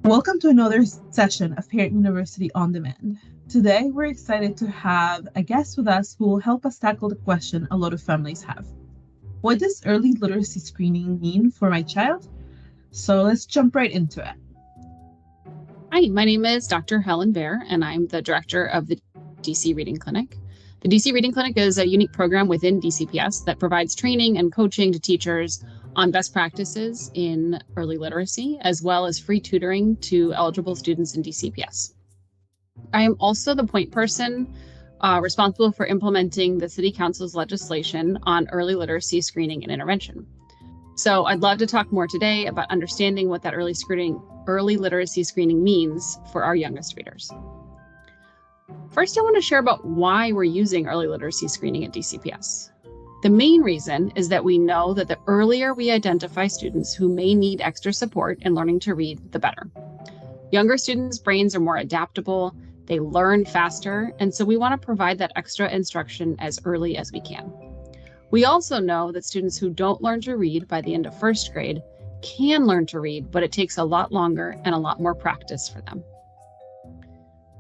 Welcome to another session of Parent University On Demand. Today, we're excited to have a guest with us who will help us tackle the question a lot of families have. What does early literacy screening mean for my child? So let's jump right into it. Hi, my name is Dr. Helen Behr, and I'm the director of the DC Reading Clinic. The DC Reading Clinic is a unique program within DCPS that provides training and coaching to teachers on best practices in early literacy, as well as free tutoring to eligible students in DCPS. I am also the point person responsible for implementing the City Council's legislation on early literacy screening and intervention. So I'd love to talk more today about understanding what that early literacy screening means for our youngest readers. First, I want to share about why we're using early literacy screening at DCPS. The main reason is that we know that the earlier we identify students who may need extra support in learning to read, the better. Younger students' brains are more adaptable, they learn faster, and so we want to provide that extra instruction as early as we can. We also know that students who don't learn to read by the end of first grade can learn to read, but it takes a lot longer and a lot more practice for them.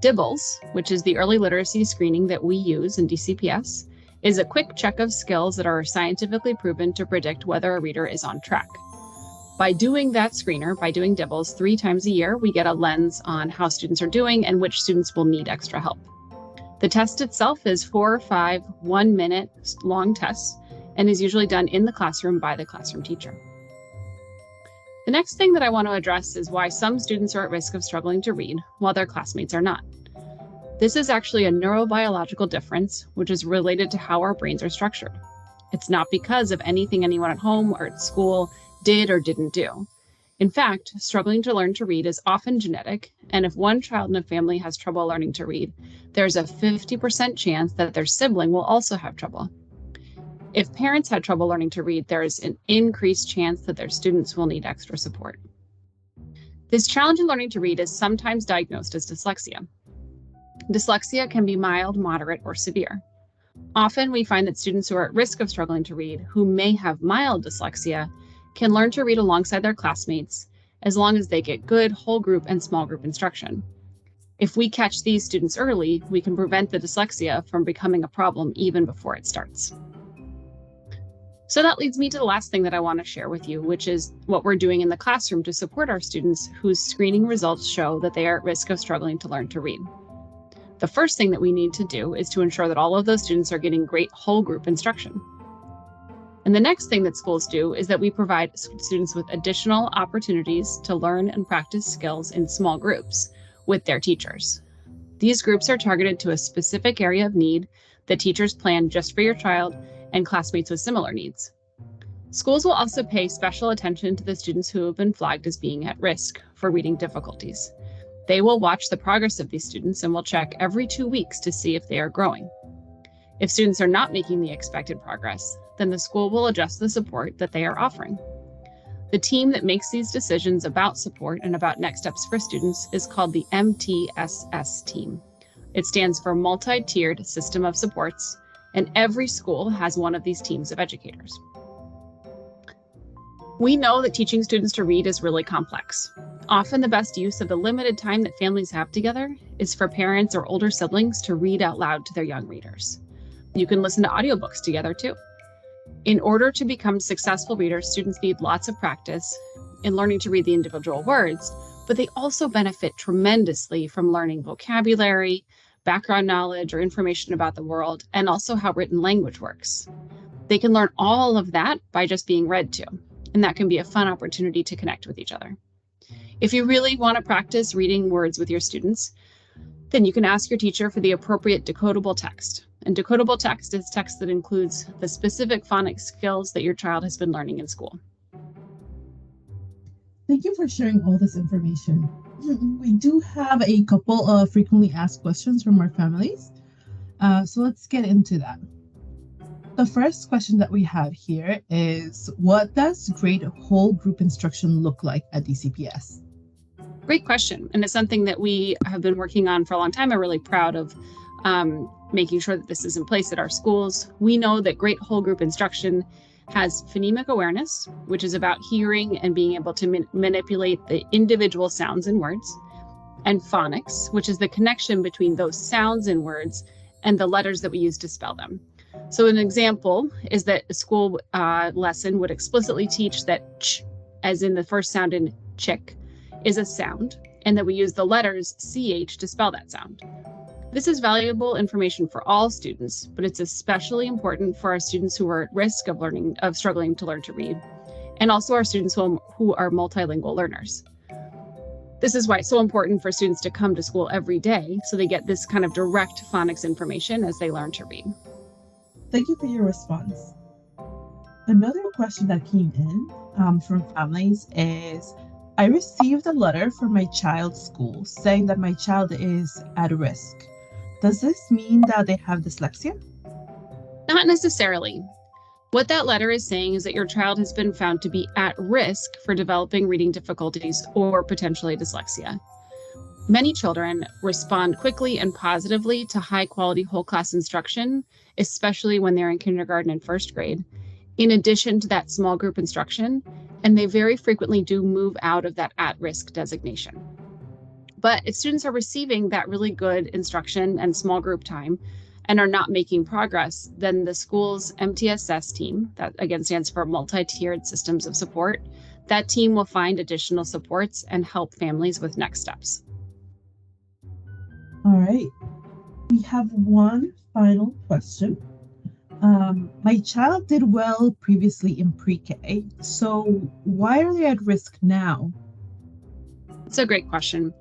DIBELS, which is the early literacy screening that we use in DCPS, is a quick check of skills that are scientifically proven to predict whether a reader is on track. By doing that screener, by doing DIBELS 3 times a year, we get a lens on how students are doing and which students will need extra help. The test itself is 4 or 5 one-minute long tests and is usually done in the classroom by the classroom teacher. The next thing that I want to address is why some students are at risk of struggling to read while their classmates are not. This is actually a neurobiological difference, which is related to how our brains are structured. It's not because of anything anyone at home or at school did or didn't do. In fact, struggling to learn to read is often genetic, and if one child in a family has trouble learning to read, there's a 50% chance that their sibling will also have trouble. If parents had trouble learning to read, there is an increased chance that their students will need extra support. This challenge in learning to read is sometimes diagnosed as dyslexia. Dyslexia can be mild, moderate, or severe. Often we find that students who are at risk of struggling to read, who may have mild dyslexia, can learn to read alongside their classmates as long as they get good whole group and small group instruction. If we catch these students early, we can prevent the dyslexia from becoming a problem even before it starts. So that leads me to the last thing that I want to share with you, which is what we're doing in the classroom to support our students whose screening results show that they are at risk of struggling to learn to read. The first thing that we need to do is to ensure that all of those students are getting great whole group instruction. And the next thing that schools do is that we provide students with additional opportunities to learn and practice skills in small groups with their teachers. These groups are targeted to a specific area of need that teachers plan just for your child and classmates with similar needs. Schools will also pay special attention to the students who have been flagged as being at risk for reading difficulties. They will watch the progress of these students and will check every 2 weeks to see if they are growing. If students are not making the expected progress, then the school will adjust the support that they are offering. The team that makes these decisions about support and about next steps for students is called the MTSS team. It stands for Multi-Tiered System of Supports, and every school has one of these teams of educators. We know that teaching students to read is really complex. Often the best use of the limited time that families have together is for parents or older siblings to read out loud to their young readers. You can listen to audiobooks together too. In order to become successful readers, students need lots of practice in learning to read the individual words, but they also benefit tremendously from learning vocabulary, background knowledge, or information about the world, and also how written language works. They can learn all of that by just being read to, and that can be a fun opportunity to connect with each other. If you really want to practice reading words with your students, then you can ask your teacher for the appropriate decodable text. And decodable text is text that includes the specific phonics skills that your child has been learning in school. Thank you for sharing all this information. We do have a couple of frequently asked questions from our families. So let's get into that. The first question that we have here is, what does great whole group instruction look like at DCPS? Great question. And it's something that we have been working on for a long time. I'm really proud of making sure that this is in place at our schools. We know that great whole group instruction has phonemic awareness, which is about hearing and being able to manipulate the individual sounds in words, and phonics, which is the connection between those sounds in words and the letters that we use to spell them. So an example is that a school lesson would explicitly teach that ch, as in the first sound in chick, is a sound, and that we use the letters ch to spell that sound. This is valuable information for all students, but it's especially important for our students who are at risk of struggling to learn to read, and also our students who are multilingual learners. This is why it's so important for students to come to school every day so they get this kind of direct phonics information as they learn to read. Thank you for your response. Another question that came in from families is, I received a letter from my child's school saying that my child is at risk. Does this mean that they have dyslexia? Not necessarily. What that letter is saying is that your child has been found to be at risk for developing reading difficulties or potentially dyslexia. Many children respond quickly and positively to high-quality whole class instruction, especially when they're in kindergarten and first grade, in addition to that small group instruction, and they very frequently do move out of that at-risk designation. But if students are receiving that really good instruction and small group time and are not making progress, then the school's MTSS team, that again stands for multi-tiered systems of support, that team will find additional supports and help families with next steps. All right. We have one final question. My child did well previously in pre-K, so why are they at risk now? It's a great question.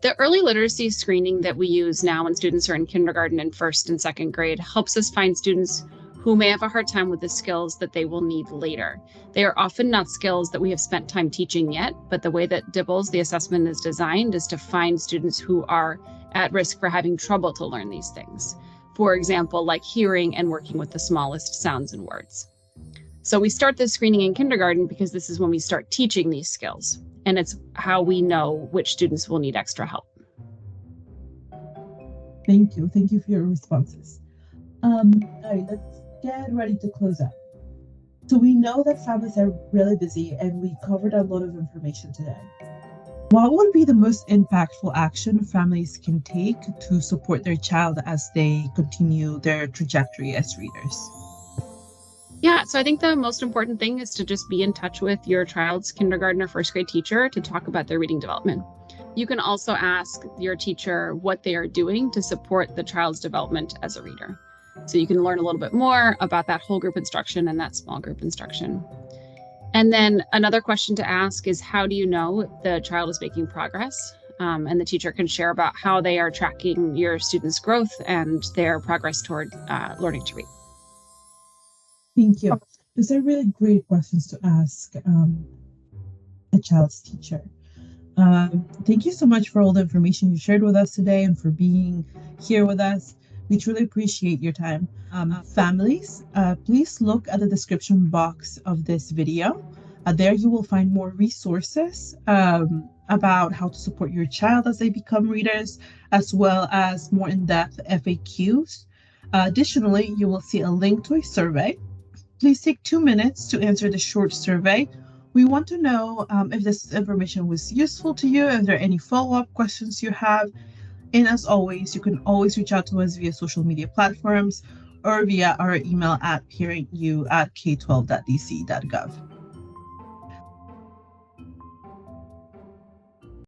The early literacy screening that we use now when students are in kindergarten and first and second grade helps us find students who may have a hard time with the skills that they will need later. They are often not skills that we have spent time teaching yet, but the way that DIBELS, the assessment, is designed is to find students who are at risk for having trouble to learn these things. For example, like hearing and working with the smallest sounds and words. So we start this screening in kindergarten because this is when we start teaching these skills, and it's how we know which students will need extra help. Thank you. Thank you for your responses. All right, let's get ready to close out. So we know that families are really busy and we covered a lot of information today. What would be the most impactful action families can take to support their child as they continue their trajectory as readers? Yeah, so I think the most important thing is to just be in touch with your child's kindergarten or first grade teacher to talk about their reading development. You can also ask your teacher what they are doing to support the child's development as a reader. So you can learn a little bit more about that whole group instruction and that small group instruction. And then another question to ask is, how do you know the child is making progress? And the teacher can share about how they are tracking your students' growth and their progress toward learning to read. Thank you. These are really great questions to ask a child's teacher. Thank you so much for all the information you shared with us today and for being here with us. We truly appreciate your time. Families, please look at the description box of this video. There you will find more resources about how to support your child as they become readers, as well as more in-depth FAQs. Additionally, you will see a link to a survey. Please take 2 minutes to answer the short survey. We want to know if this information was useful to you, if there are any follow-up questions you have. And as always, you can always reach out to us via social media platforms or via our email at parentu@k12.dc.gov.